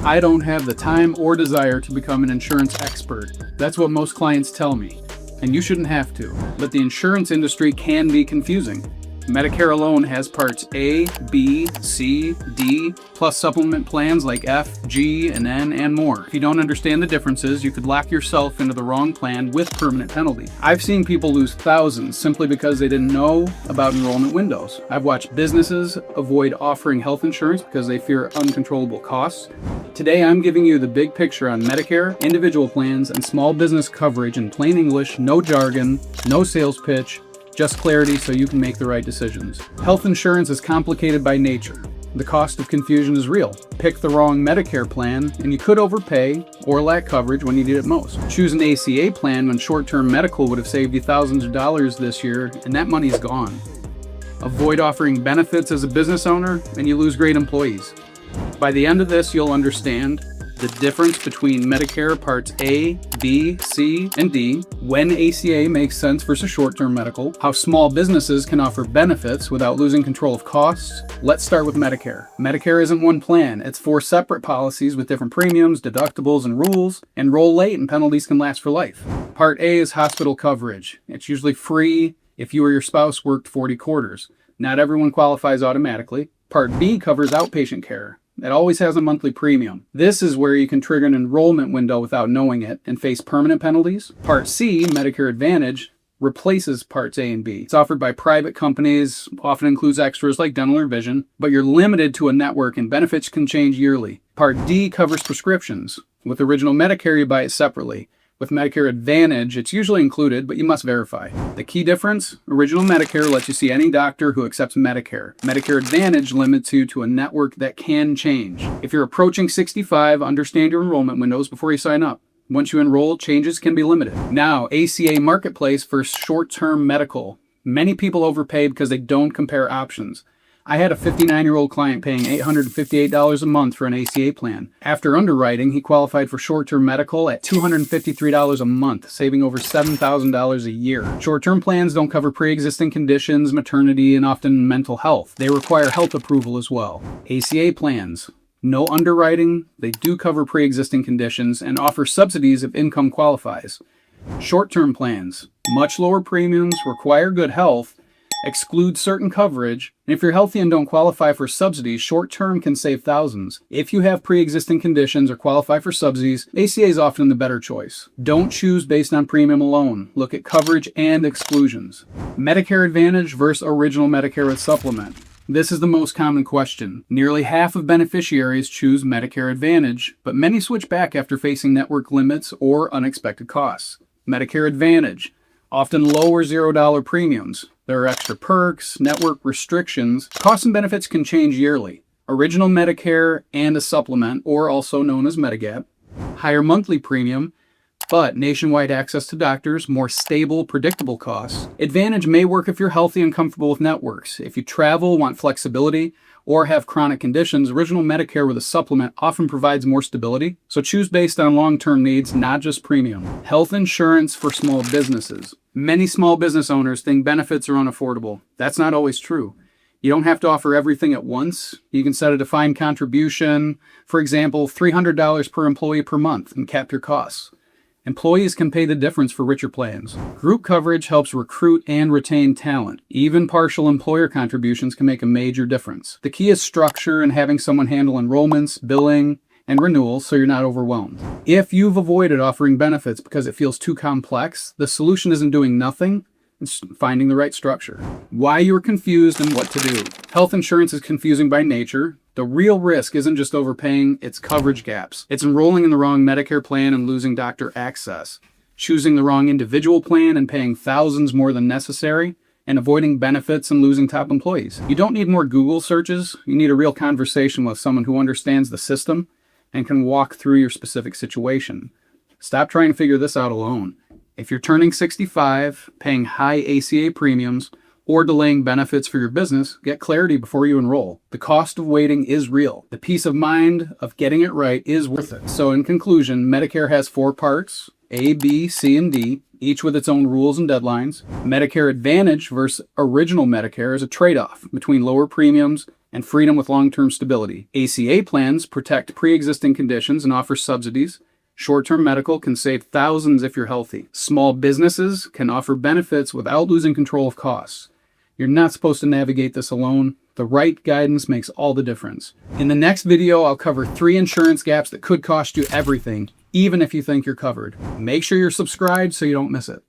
I don't have the time or desire to become an insurance expert. That's what most clients tell me. And you shouldn't have to. But the insurance industry can be confusing. Medicare alone has parts A, B, C, D, plus supplement plans like F, G, and N, and more. If you don't understand the differences, you could lock yourself into the wrong plan with permanent penalty. I've seen people lose thousands simply because they didn't know about enrollment windows. I've watched businesses avoid offering health insurance because they fear uncontrollable costs. Today, I'm giving you the big picture on Medicare, individual plans, and small business coverage in plain English, no jargon, no sales pitch, just clarity so you can make the right decisions. Health insurance is complicated by nature. The cost of confusion is real. Pick the wrong Medicare plan, and you could overpay or lack coverage when you need it most. Choose an ACA plan when short-term medical would have saved you thousands of dollars this year, and that money's gone. Avoid offering benefits as a business owner, and you lose great employees. By the end of this, you'll understand the difference between Medicare Parts A, B, C, and D, when ACA makes sense versus short-term medical, how small businesses can offer benefits without losing control of costs. Let's start with Medicare. Medicare isn't one plan. It's 4 separate policies with different premiums, deductibles, and rules. Enroll late and penalties can last for life. Part A is hospital coverage. It's usually free if you or your spouse worked 40 quarters. Not everyone qualifies automatically. Part B covers outpatient care. It always has a monthly premium. This is where you can trigger an enrollment window without knowing it and face permanent penalties. Part C, Medicare Advantage, replaces Parts A and B. It's offered by private companies, often includes extras like dental or vision, but you're limited to a network and benefits can change yearly. Part D covers prescriptions. With original Medicare, you buy it separately. With Medicare Advantage, it's usually included, but you must verify. The key difference? Original Medicare lets you see any doctor who accepts Medicare. Medicare Advantage limits you to a network that can change. If you're approaching 65, understand your enrollment windows before you sign up. Once you enroll, changes can be limited. Now, ACA Marketplace for short-term medical. Many people overpay because they don't compare options. I had a 59-year-old client paying $858 a month for an ACA plan. After underwriting, he qualified for short-term medical at $253 a month, saving over $7,000 a year. Short-term plans don't cover pre-existing conditions, maternity, and often mental health. They require health approval as well. ACA plans. No underwriting, they do cover pre-existing conditions and offer subsidies if income qualifies. Short-term plans. Much lower premiums, require good health, exclude certain coverage, and if you're healthy and don't qualify for subsidies, short-term can save thousands. If you have pre-existing conditions or qualify for subsidies, ACA is often the better choice. Don't choose based on premium alone. Look at coverage and exclusions. Medicare Advantage versus original Medicare with supplement. This is the most common question. Nearly half of beneficiaries choose Medicare Advantage, but many switch back after facing network limits or unexpected costs. Medicare Advantage, often lower $0 premiums. There are extra perks, network restrictions. Costs and benefits can change yearly. Original Medicare and a supplement, or also known as Medigap. Higher monthly premium, but nationwide access to doctors, more stable, predictable costs. Advantage may work if you're healthy and comfortable with networks. If you travel, want flexibility, or have chronic conditions, original Medicare with a supplement often provides more stability. So choose based on long-term needs, not just premium. Health insurance for small businesses. Many small business owners think benefits are unaffordable. That's not always true. You don't have to offer everything at once. You can set a defined contribution, for example, $300 per employee per month, and cap your costs. Employees can pay the difference for richer plans. Group coverage helps recruit and retain talent. Even partial employer contributions can make a major difference. The key is structure and having someone handle enrollments, billing, and renewals so you're not overwhelmed. If you've avoided offering benefits because it feels too complex, the solution isn't doing nothing, it's finding the right structure. Why you're confused and what to do. Health insurance is confusing by nature. The real risk isn't just overpaying, it's coverage gaps. It's enrolling in the wrong Medicare plan and losing doctor access, choosing the wrong individual plan and paying thousands more than necessary, and avoiding benefits and losing top employees. You don't need more Google searches. You need a real conversation with someone who understands the system and can walk through your specific situation. Stop trying to figure this out alone. If you're turning 65, paying high ACA premiums, or delaying benefits for your business, get clarity before you enroll. The cost of waiting is real. The peace of mind of getting it right is worth it. So in conclusion, Medicare has 4 parts, A, B, C, and D, each with its own rules and deadlines. Medicare Advantage versus original Medicare is a trade-off between lower premiums and freedom with long-term stability. ACA plans protect pre-existing conditions and offer subsidies. Short-term medical can save thousands if you're healthy. Small businesses can offer benefits without losing control of costs. You're not supposed to navigate this alone. The right guidance makes all the difference. In the next video, I'll cover 3 insurance gaps that could cost you everything, even if you think you're covered. Make sure you're subscribed so you don't miss it.